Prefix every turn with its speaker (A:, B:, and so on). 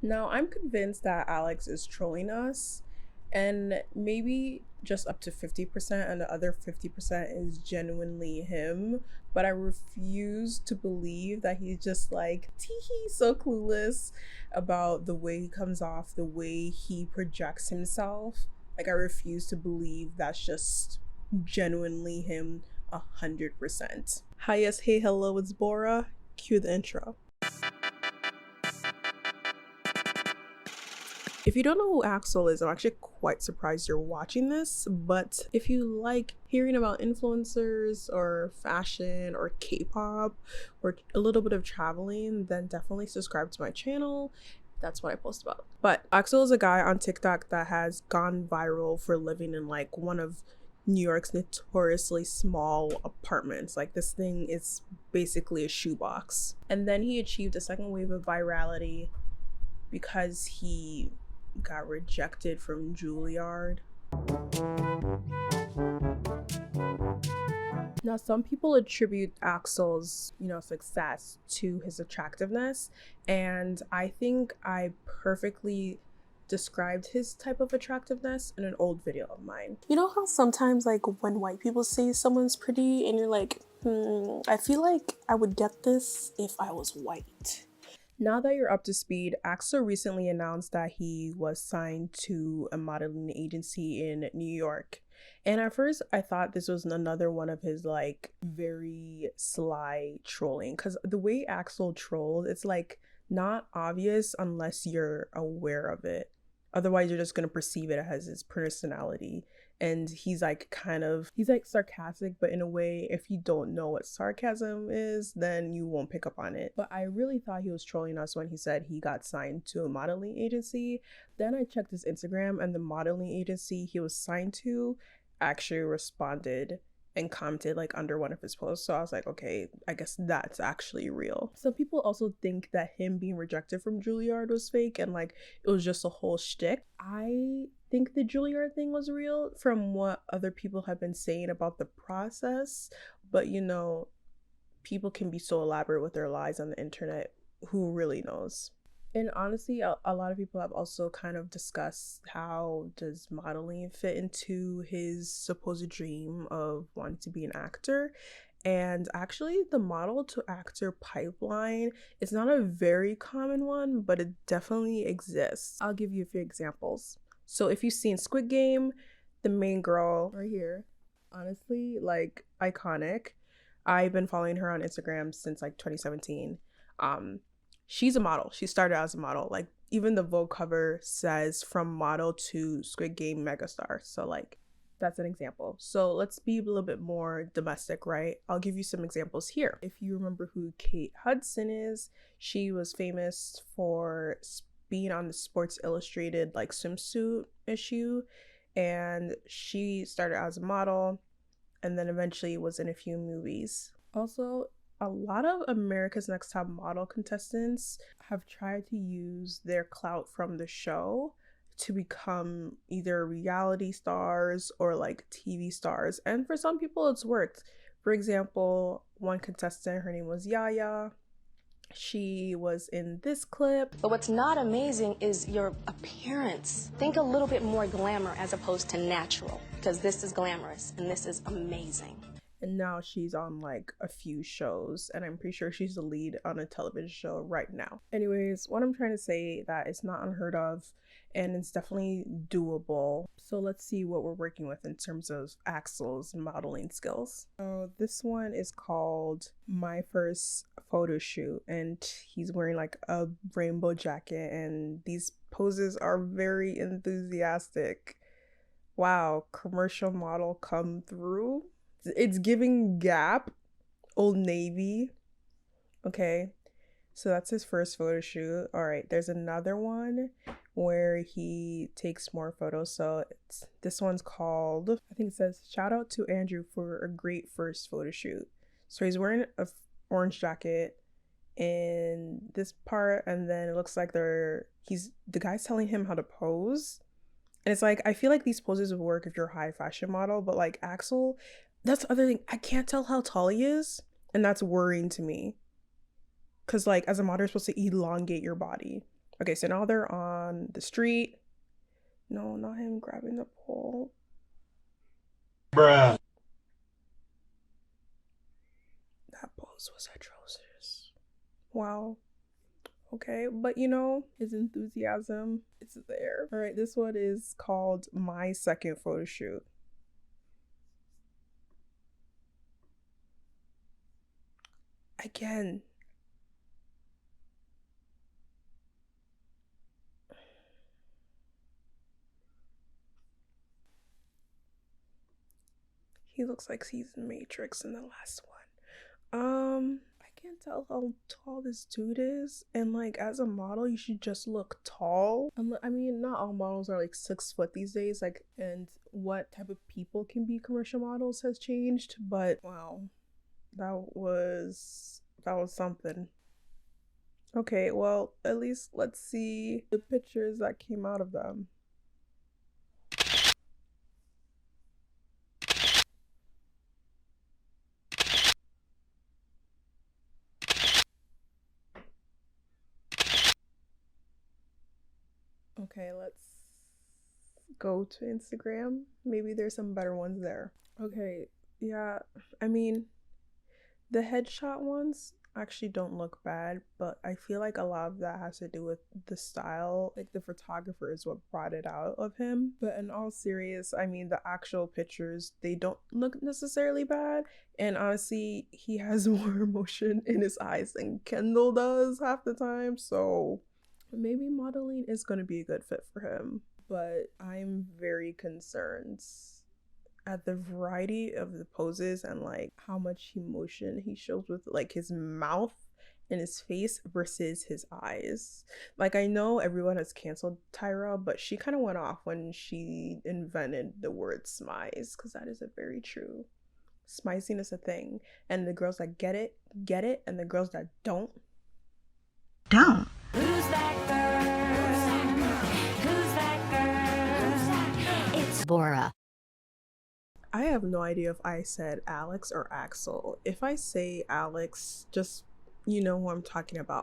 A: Now, I'm convinced that Alex is trolling us, and maybe just up to 50%, and the other 50% is genuinely him. But I refuse to believe that he's just like, teehee, so clueless about the way he comes off, the way he projects himself. Like, I refuse to believe that's just genuinely him 100%. Hi, yes, hey, hello, it's Bora. Cue the intro. If you don't know who Axel is, I'm actually quite surprised you're watching this, but if you like hearing about influencers or fashion or K-pop or a little bit of traveling, then definitely subscribe to my channel. That's what I post about. But Axel is a guy on TikTok that has gone viral for living in like one of New York's notoriously small apartments. Like, this thing is basically a shoebox. And then he achieved a second wave of virality because he got rejected from Julliard. Now, some people attribute Axel's, success to his attractiveness, and I think I perfectly described his type of attractiveness in an old video of mine. You know how sometimes, like, when white people say someone's pretty and you're like, I feel like I would get this if I was white. Now that you're up to speed, Axel recently announced that he was signed to a modeling agency in New York. And at first, I thought this was another one of his like very sly trolling, because the way Axel trolls, it's like not obvious unless you're aware of it. Otherwise, you're just going to perceive it as his personality. And he's like sarcastic, but in a way, if you don't know what sarcasm is, then you won't pick up on it. But I really thought he was trolling us when he said he got signed to a modeling agency. Then I checked his Instagram, and the modeling agency he was signed to actually responded and commented like under one of his posts. So I was like, okay, I guess that's actually real. Some people also think that him being rejected from Julliard was fake and like it was just a whole shtick. I think the Julliard thing was real from what other people have been saying about the process, but people can be so elaborate with their lies on the internet. Who really knows? And honestly, a lot of people have also kind of discussed how does modeling fit into his supposed dream of wanting to be an actor. And actually, the model to actor pipeline is not a very common one, but it definitely exists. I'll give you a few examples. So if you've seen Squid Game, the main girl right here, honestly, like, iconic. I've been following her on Instagram since like 2017. She's a model. She started as a model. Like, even the Vogue cover says from model to Squid Game megastar. So like, that's an example. So let's be a little bit more domestic, right? I'll give you some examples here. If you remember who Kate Hudson is, she was famous for being on the Sports Illustrated like swimsuit issue, and she started as a model and then eventually was in a few movies. Also, a lot of America's Next Top Model contestants have tried to use their clout from the show to become either reality stars or like TV stars. And for some people, it's worked. For example, one contestant, her name was Yaya. She was in this clip.
B: But what's not amazing is your appearance. Think a little bit more glamour as opposed to natural, because this is glamorous and this is amazing.
A: And now she's on like a few shows, and I'm pretty sure she's the lead on a television show right now. Anyways, what I'm trying to say that it's not unheard of and it's definitely doable. So let's see what we're working with in terms of Axel's modeling skills. So this one is called My First Photo Shoot, and he's wearing like a rainbow jacket, and these poses are very enthusiastic. Wow, commercial model come through. It's giving Gap, Old Navy. Okay, so that's his first photo shoot. All right, there's another one where he takes more photos. So this one's called, I think it says, shout out to Andrew for a great first photo shoot. So he's wearing a orange jacket in this part, and then it looks like the guy's telling him how to pose. And it's like, I feel like these poses would work if you're a high fashion model, but like Axel, that's the other thing. I can't tell how tall he is, and that's worrying to me. Because like, as a model, you're supposed to elongate your body. Okay, so now they're on the street. No, not him grabbing the pole.
C: Bruh.
A: That pose was atrocious. Wow. Okay, but you know, his enthusiasm is there. All right, this one is called My Second Photo Shoot. Again. He looks like he's in Matrix in the last one. I can't tell how tall this dude is, and like as a model, you should just look tall. I mean, not all models are like 6 foot these days. Like, and what type of people can be commercial models has changed. But wow, that was something. Okay, well, at least let's see the pictures that came out of them. Okay, let's go to Instagram. Maybe there's some better ones there. Okay, yeah, I mean, the headshot ones actually don't look bad, but I feel like a lot of that has to do with the style. Like the photographer is what brought it out of him. But in all serious, I mean, the actual pictures, they don't look necessarily bad. And honestly, he has more emotion in his eyes than Kendall does half the time. So maybe modeling is going to be a good fit for him. But I'm very concerned at the variety of the poses and like how much emotion he shows with like his mouth and his face versus his eyes. Like, I know everyone has canceled Tyra, but she kind of went off when she invented the word smize, because that is a very true. Smizing is a thing, and the girls that get it, and the girls that don't.
D: Who's that girl? Who's that girl? It's Bora.
A: I have no idea if I said Alex or Axel. If I say Alex, just you know who I'm talking about.